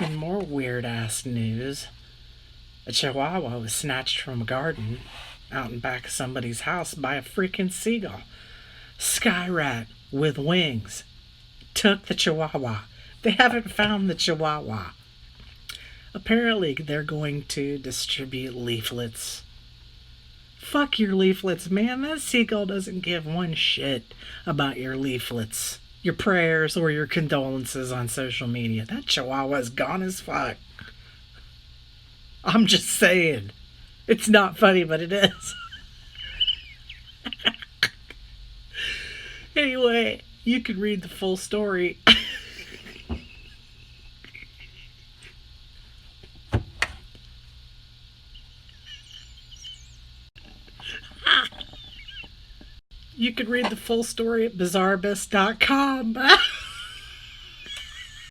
In more weird ass news, a chihuahua was snatched from a garden out in back of somebody's house by a freaking seagull. Sky rat with wings took the chihuahua. They haven't found the chihuahua. Apparently, they're going to distribute leaflets. Fuck your leaflets, man. That seagull doesn't give one shit about your leaflets, your prayers, or your condolences on social media. That chihuahua's gone as fuck. I'm just saying. It's not funny, but it is. Anyway, you can read the full story. You can read the full story at bizarrebus.com.